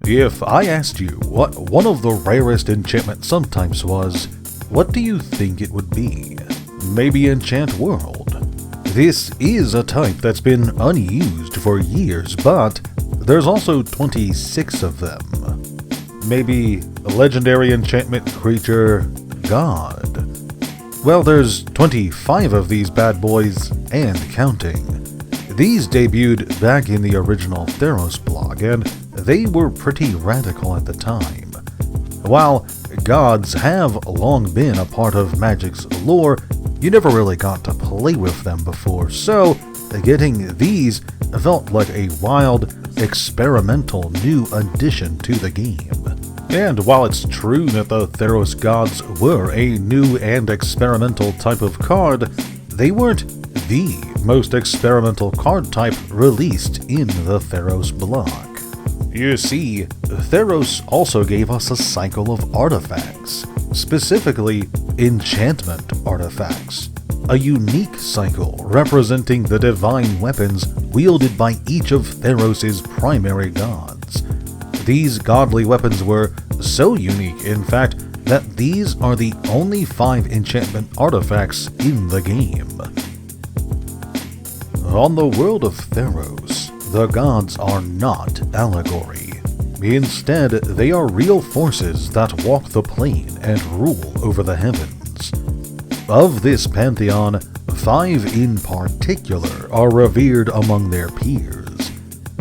If I asked you what one of the rarest enchantment subtypes was, what do you think it would be? Maybe Enchant World. This is a type that's been unused for years, but there's also 26 of them. Maybe a legendary enchantment creature god. Well, there's 25 of these bad boys and counting. These debuted back in the original Theros blog, and they were pretty radical at the time. While gods have long been a part of Magic's lore, you never really got to play with them before, so getting these felt like a wild, experimental new addition to the game. And while it's true that the Theros gods were a new and experimental type of card, they weren't the most experimental card type released in the Theros block. You see, Theros also gave us a cycle of artifacts, specifically enchantment artifacts, a unique cycle representing the divine weapons wielded by each of Theros' primary gods. These godly weapons were so unique, in fact, that these are the only 5 enchantment artifacts in the game. On the world of Theros, the gods are not allegory. Instead, they are real forces that walk the plane and rule over the heavens. Of this pantheon, 5 in particular are revered among their peers.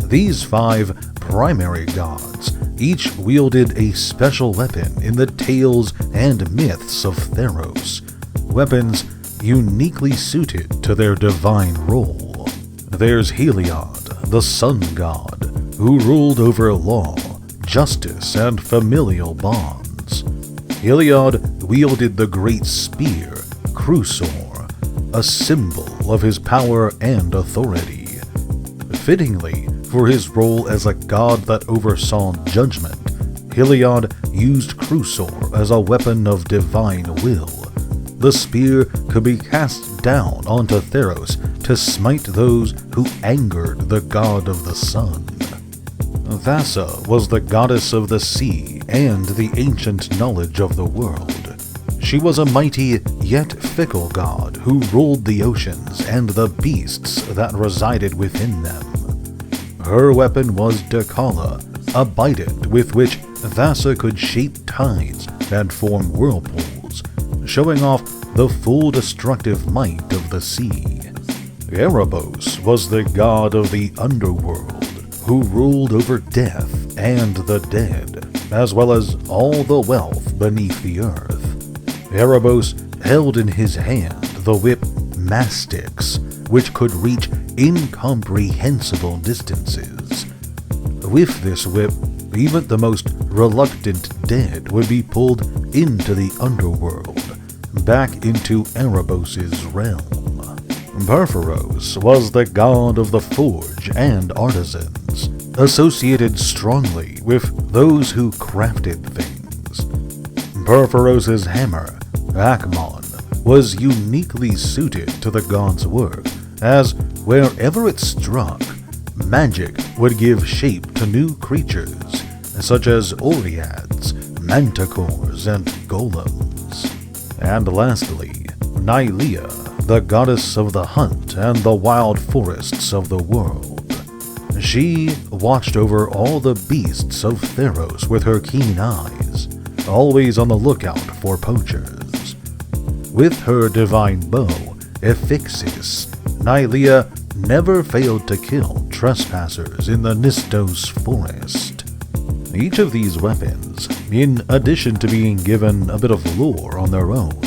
These 5 primary gods each wielded a special weapon in the tales and myths of Theros, weapons uniquely suited to their divine role. There's Heliod, the sun god, who ruled over law, justice, and familial bonds. Heliod wielded the great spear, Crusaor, a symbol of his power and authority. Fittingly, for his role as a god that oversaw judgment, Heliod used Crusaor as a weapon of divine will. The spear could be cast down onto Theros to smite those who angered the god of the sun. Thassa was the goddess of the sea and the ancient knowledge of the world. She was a mighty yet fickle god who ruled the oceans and the beasts that resided within them. Her weapon was Dakala, a bident with which Thassa could shape tides and form whirlpools, showing off the full destructive might of the sea. Erebos was the god of the underworld, who ruled over death and the dead, as well as all the wealth beneath the earth. Erebos held in his hand the whip Mastix, which could reach incomprehensible distances. With this whip, even the most reluctant dead would be pulled into the underworld, back into Erebos' realm. Perforos was the god of the forge and artisans, associated strongly with those who crafted things. Perforos' hammer, Akmon, was uniquely suited to the god's work, as wherever it struck, magic would give shape to new creatures, such as Oreads, Manticores, and Golems. And lastly, Nylea, the goddess of the hunt and the wild forests of the world. She watched over all the beasts of Theros with her keen eyes, always on the lookout for poachers. With her divine bow, Ephixis, Nylea never failed to kill trespassers in the Nistos forest. Each of these weapons, in addition to being given a bit of lore on their own,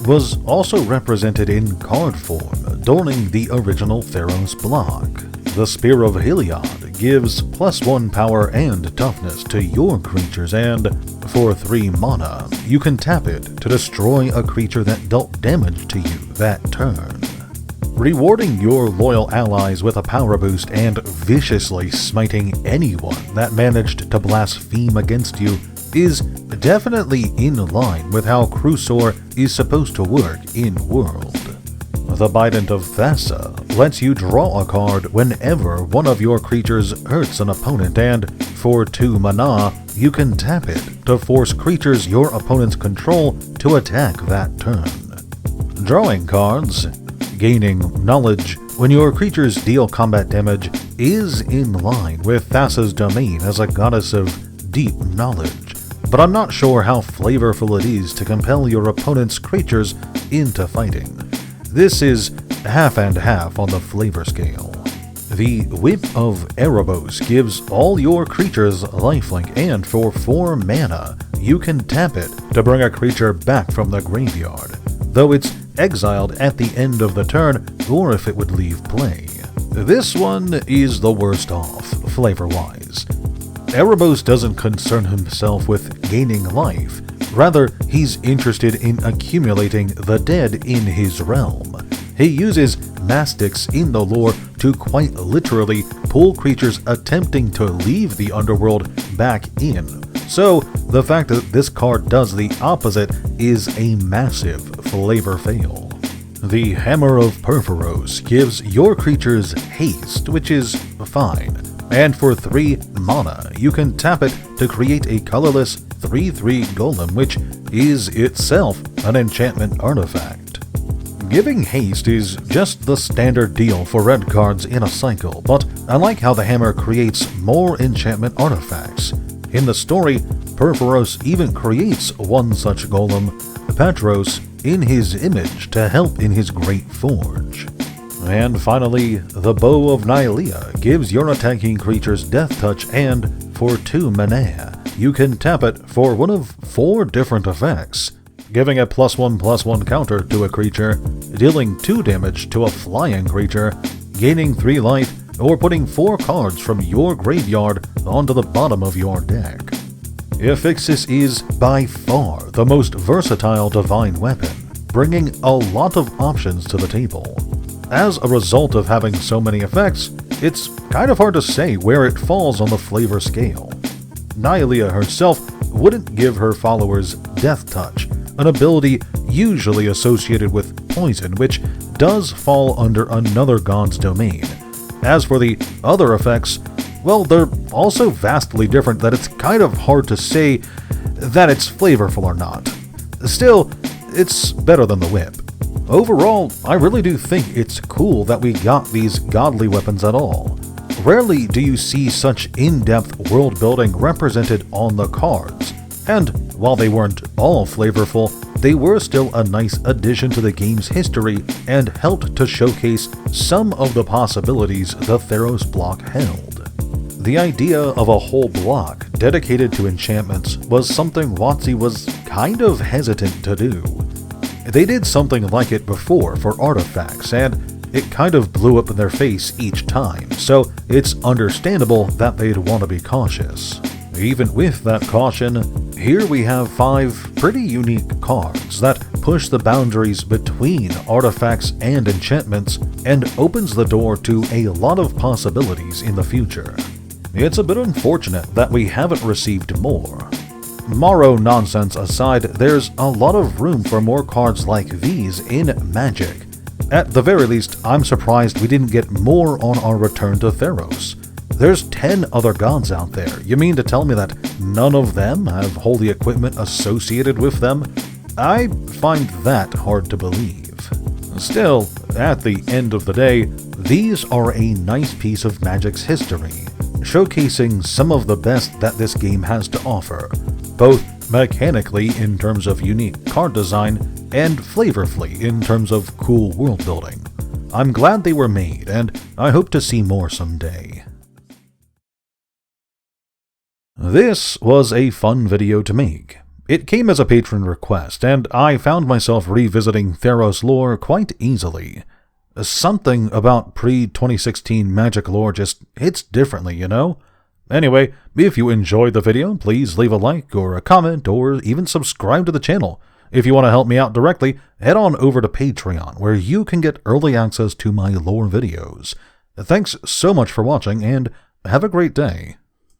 was also represented in card form during the original Theros block. The Spear of Heliod gives +1 power and toughness to your creatures, and for 3 mana, you can tap it to destroy a creature that dealt damage to you that turn. Rewarding your loyal allies with a power boost and viciously smiting anyone that managed to blaspheme against you is definitely in line with how Crusaor is supposed to work in World. The Bident of Thassa lets you draw a card whenever one of your creatures hurts an opponent, and for 2 mana, you can tap it to force creatures your opponents control to attack that turn. Drawing cards. Gaining knowledge when your creatures deal combat damage is in line with Thassa's domain as a goddess of deep knowledge, but I'm not sure how flavorful it is to compel your opponent's creatures into fighting. This is half and half on the flavor scale. The Whip of Erebos gives all your creatures lifelink, and for 4 mana, you can tap it to bring a creature back from the graveyard, though it's exiled at the end of the turn or if it would leave play. This one is the worst off, flavor-wise. Erebos doesn't concern himself with gaining life, rather he's interested in accumulating the dead in his realm. He uses mastics in the lore to quite literally pull creatures attempting to leave the underworld back in. So, the fact that this card does the opposite is a massive flavor fail. The Hammer of Vorthos gives your creatures haste, which is fine, and for 3 mana, you can tap it to create a colorless 3/3 golem, which is itself an enchantment artifact. Giving haste is just the standard deal for red cards in a cycle, but I like how the hammer creates more enchantment artifacts. In the story, Vorthos even creates one such golem, Petros, in his image to help in his great forge. And finally, the Bow of Nylea gives your attacking creatures death touch, and for 2 mana, you can tap it for one of 4 different effects, giving a +1/+1 counter to a creature, dealing 2 damage to a flying creature, gaining 3 life, or putting 4 cards from your graveyard onto the bottom of your deck. Ephyxis is by far the most versatile divine weapon, bringing a lot of options to the table. As a result of having so many effects, it's kind of hard to say where it falls on the flavor scale. Nylea herself wouldn't give her followers Death Touch, an ability usually associated with poison, which does fall under another god's domain. As for the other effects, well, they're also vastly different that it's kind of hard to say that it's flavorful or not. Still, it's better than the whip. Overall, I really do think it's cool that we got these godly weapons at all. Rarely do you see such in-depth world building represented on the cards, and while they weren't all flavorful, they were still a nice addition to the game's history and helped to showcase some of the possibilities the Theros block held. The idea of a whole block dedicated to enchantments was something WotC was kind of hesitant to do. They did something like it before for artifacts, and it kind of blew up in their face each time, so it's understandable that they'd want to be cautious. Even with that caution, here we have 5 pretty unique cards that push the boundaries between artifacts and enchantments and opens the door to a lot of possibilities in the future. It's a bit unfortunate that we haven't received more. Morrow nonsense aside, there's a lot of room for more cards like these in Magic. At the very least, I'm surprised we didn't get more on our return to Theros. There's 10 other gods out there. You mean to tell me that none of them have holy equipment associated with them? I find that hard to believe. Still, at the end of the day, these are a nice piece of Magic's history, showcasing some of the best that this game has to offer, both mechanically in terms of unique card design and flavorfully in terms of cool world building. I'm glad they were made, and I hope to see more someday. This was a fun video to make. It came as a patron request, and I found myself revisiting Theros lore quite easily. Something about pre-2016 Magic lore just hits differently, you know? Anyway, if you enjoyed the video, please leave a like or a comment or even subscribe to the channel. If you want to help me out directly, head on over to Patreon, where you can get early access to my lore videos. Thanks so much for watching, and have a great day.